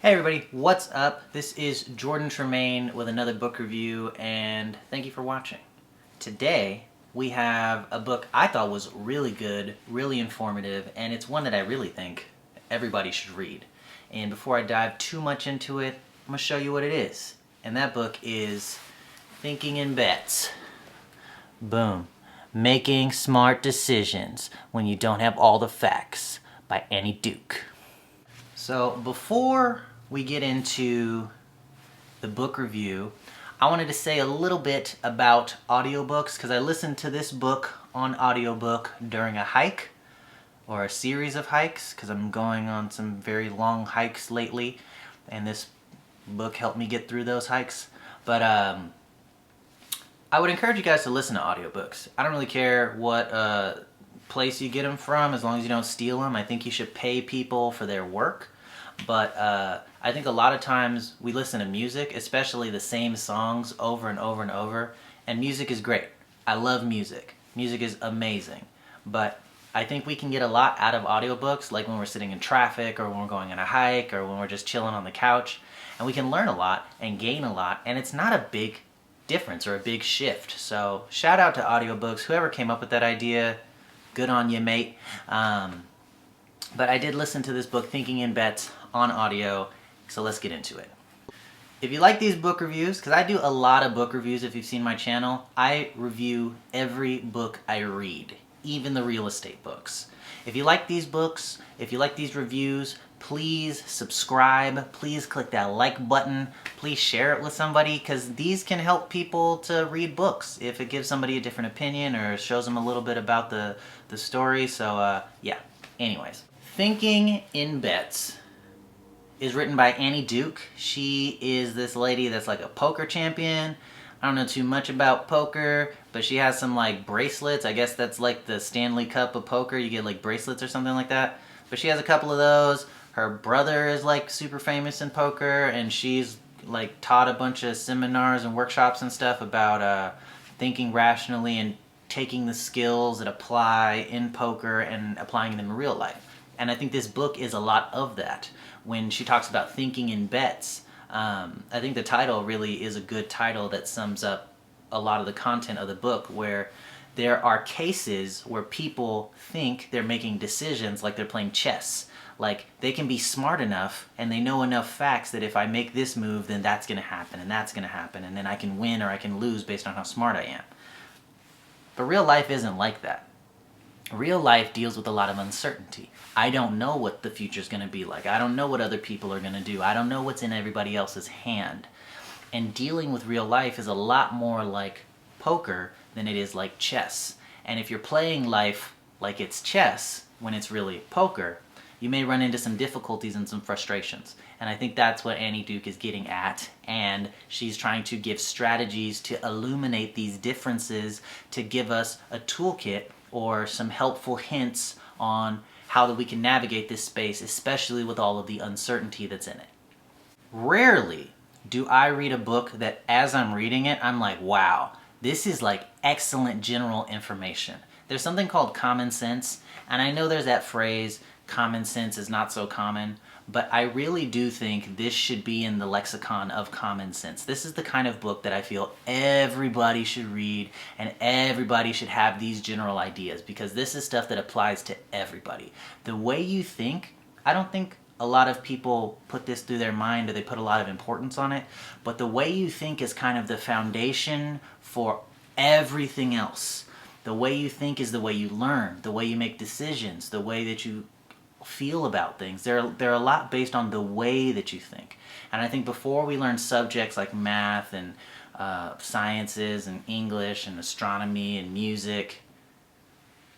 Hey everybody, what's up? This is Jordan Tremaine with another book review, and thank you for watching. Today, we have a book I thought was really good, really informative, and it's one that I really think everybody should read. And before I dive too much into it, I'm going to show you what it is. And that book is Thinking in Bets. Boom. Making Smart Decisions When You Don't Have All the Facts by Annie Duke. So before we get into the book review, I wanted to say a little bit about audiobooks because I listened to this book on audiobook during a hike or a series of hikes because I'm going on some very long hikes lately, and this book helped me get through those hikes. But I would encourage you guys to listen to audiobooks. I don't really care what place you get them from as long as you don't steal them. I think you should pay people for their work. But I think a lot of times we listen to music, especially the same songs over and over and over, and music is great. I love music. Music is amazing. But I think we can get a lot out of audiobooks, like when we're sitting in traffic or when we're going on a hike or when we're just chilling on the couch, and we can learn a lot and gain a lot, and it's not a big difference or a big shift. So shout out to audiobooks. Whoever came up with that idea, good on you, mate. But I did listen to this book, Thinking in Bets, on audio, so let's get into it. If you like these book reviews, because I do a lot of book reviews if you've seen my channel, I review every book I read, even the real estate books. If you like these books, if you like these reviews, please subscribe, please click that like button, please share it with somebody, because these can help people to read books if it gives somebody a different opinion or shows them a little bit about the story. So yeah, anyways. Thinking in Bets is written by Annie Duke. She is this lady that's like a poker champion. I don't know too much about poker, but she has some like bracelets. I guess that's like the Stanley Cup of poker. You get like bracelets or something like that. But she has a couple of those. Her brother is like super famous in poker, and she's like taught a bunch of seminars and workshops and stuff about thinking rationally and taking the skills that apply in poker and applying them in real life. And I think this book is a lot of that. When she talks about thinking in bets, I think the title really is a good title that sums up a lot of the content of the book, where there are cases where people think they're making decisions like they're playing chess. Like they can be smart enough and they know enough facts that if I make this move, then that's going to happen and that's going to happen, and then I can win or I can lose based on how smart I am. But real life isn't like that. Real life deals with a lot of uncertainty. I don't know what the future's going to be like. I don't know what other people are going to do. I don't know what's in everybody else's hand. And dealing with real life is a lot more like poker than it is like chess. And if you're playing life like it's chess when it's really poker, you may run into some difficulties and some frustrations. And I think that's what Annie Duke is getting at. And she's trying to give strategies to illuminate these differences, to give us a toolkit or some helpful hints on how that we can navigate this space, especially with all of the uncertainty that's in it. Rarely do I read a book that as I'm reading it, I'm like, wow, this is like excellent general information. There's something called common sense, and I know there's that phrase, common sense is not so common, but I really do think this should be in the lexicon of common sense. This is the kind of book that I feel everybody should read, and everybody should have these general ideas, because this is stuff that applies to everybody. The way you think, I don't think a lot of people put this through their mind or they put a lot of importance on it, but the way you think is kind of the foundation for everything else. The way you think is the way you learn, the way you make decisions, the way that you feel about things. They're a lot based on the way that you think. And I think before we learn subjects like math and sciences and English and astronomy and music,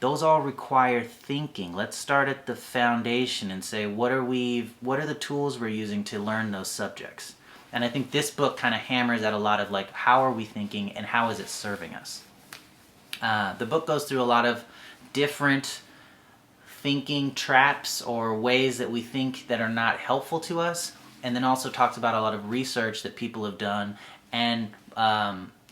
those all require thinking. Let's start at the foundation and say, what are the tools we're using to learn those subjects? And I think this book kind of hammers at a lot of like, how are we thinking and how is it serving us? The book goes through a lot of different thinking traps or ways that we think that are not helpful to us, and then also talks about a lot of research that people have done and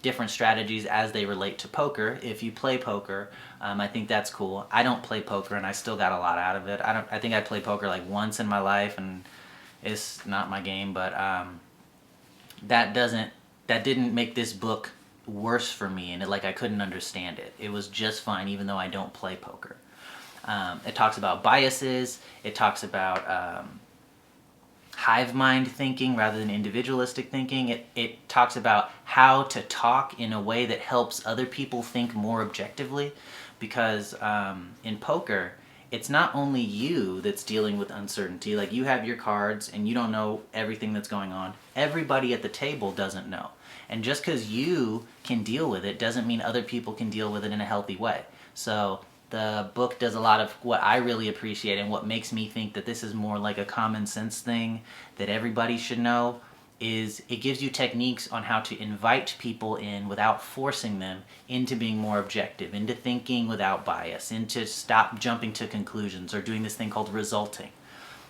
different strategies as they relate to poker. If you play poker, I think that's cool. I don't play poker and I still got a lot out of it. I think I played poker like once in my life, and It's not my game, but that didn't make this book worse for me, and I couldn't understand it. It was just fine, even though I don't play poker. It talks about biases. It talks about hive mind thinking rather than individualistic thinking. It talks about how to talk in a way that helps other people think more objectively, because in poker, it's not only you that's dealing with uncertainty. Like, you have your cards and you don't know everything that's going on. Everybody at the table doesn't know. And just because you can deal with it doesn't mean other people can deal with it in a healthy way. So the book does a lot of what I really appreciate, and what makes me think that this is more like a common sense thing that everybody should know, is it gives you techniques on how to invite people in without forcing them into being more objective, into thinking without bias, into stop jumping to conclusions, or doing this thing called resulting.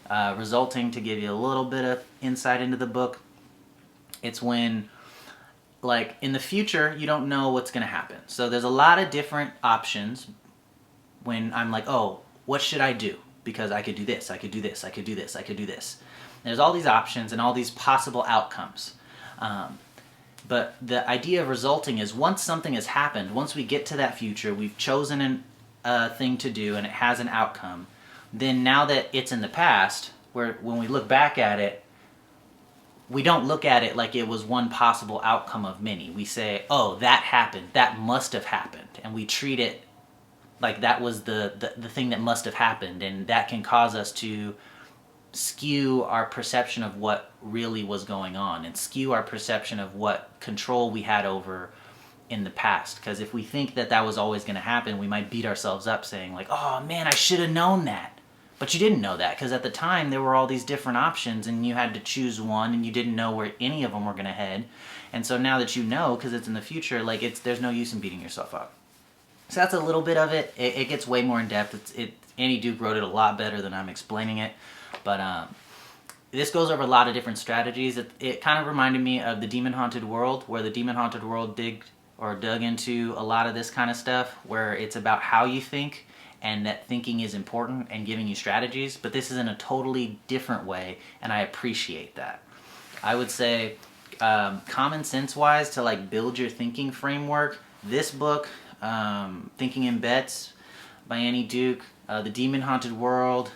Resulting, to give you a little bit of insight into the book, it's when, like, in the future, you don't know what's going to happen. So there's a lot of different options when I'm like, oh, what should I do? Because I could do this, I could do this, I could do this, I could do this. There's all these options and all these possible outcomes. But the idea of resulting is, once something has happened, once we get to that future, we've chosen a thing to do and it has an outcome, then now that it's in the past, when we look back at it, we don't look at it like it was one possible outcome of many. We say, oh, that happened, that must have happened, and we treat it like that was the thing that must have happened, and that can cause us to skew our perception of what really was going on, and skew our perception of what control we had over in the past. Because if we think that that was always going to happen, we might beat ourselves up saying, like, oh man, I should have known that. But you didn't know that, because at the time there were all these different options and you had to choose one, and you didn't know where any of them were going to head. And so now that you know, because it's in the future, like, there's no use in beating yourself up. So that's a little bit of it. It gets way more in depth. Annie Duke wrote it a lot better than I'm explaining it. But this goes over a lot of different strategies. It kind of reminded me of the Demon Haunted World, where the Demon Haunted World dug into a lot of this kind of stuff, where it's about how you think, and that thinking is important and giving you strategies. But this is in a totally different way, and I appreciate that. I would say, common sense wise, to like build your thinking framework, this book, Thinking in Bets by Annie Duke, The Demon Haunted World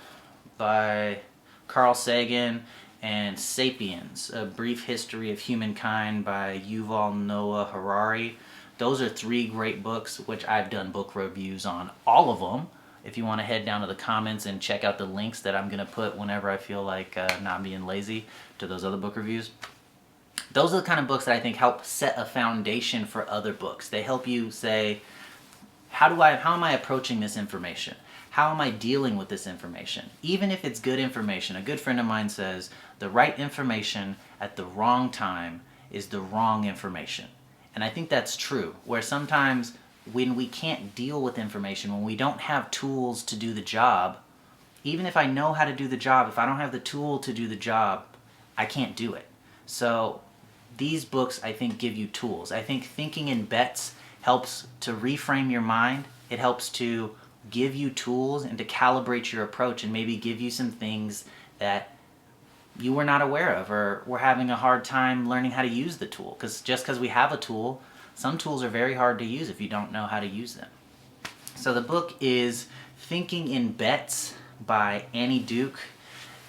by Carl Sagan, and Sapiens, A Brief History of Humankind by Yuval Noah Harari. Those are 3 great books, which I've done book reviews on all of them. If you want to head down to the comments and check out the links that I'm going to put whenever I feel like not being lazy to those other book reviews. Those are the kind of books that I think help set a foundation for other books. They help you say, how am I approaching this information? How am I dealing with this information? Even if it's good information, a good friend of mine says, the right information at the wrong time is the wrong information. And I think that's true, where sometimes when we can't deal with information, when we don't have tools to do the job, even if I know how to do the job, if I don't have the tool to do the job, I can't do it. So these books, I think, give you tools. I think Thinking in Bets helps to reframe your mind. It helps to give you tools and to calibrate your approach, and maybe give you some things that you were not aware of, or were having a hard time learning how to use the tool. Because just because we have a tool, some tools are very hard to use if you don't know how to use them. So the book is Thinking in Bets by Annie Duke.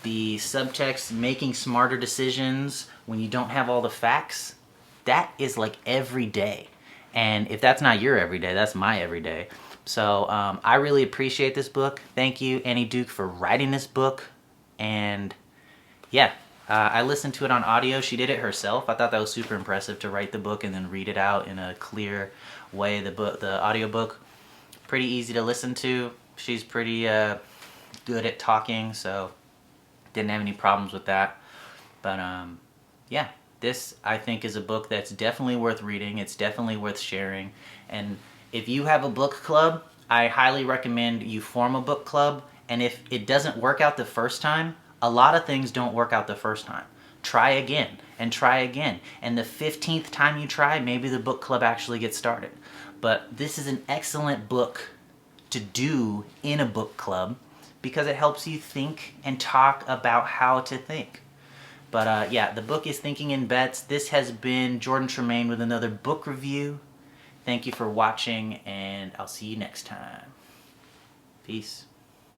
The subtext, making smarter decisions when you don't have all the facts, that is like every day. And if that's not your everyday, that's my everyday. So I really appreciate this book. Thank you, Annie Duke, for writing this book. And yeah, I listened to it on audio. She did it herself. I thought that was super impressive, to write the book and then read it out in a clear way. The audiobook, pretty easy to listen to. She's pretty good at talking, so didn't have any problems with that. But yeah, this, I think, is a book that's definitely worth reading. It's definitely worth sharing. And if you have a book club, I highly recommend you form a book club. And if it doesn't work out the first time, a lot of things don't work out the first time. Try again and try again. And the 15th time you try, maybe the book club actually gets started. But this is an excellent book to do in a book club, because it helps you think and talk about how to think. But yeah, the book is Thinking in Bets. This has been Jordan Tremaine with another book review. Thank you for watching, and I'll see you next time. Peace.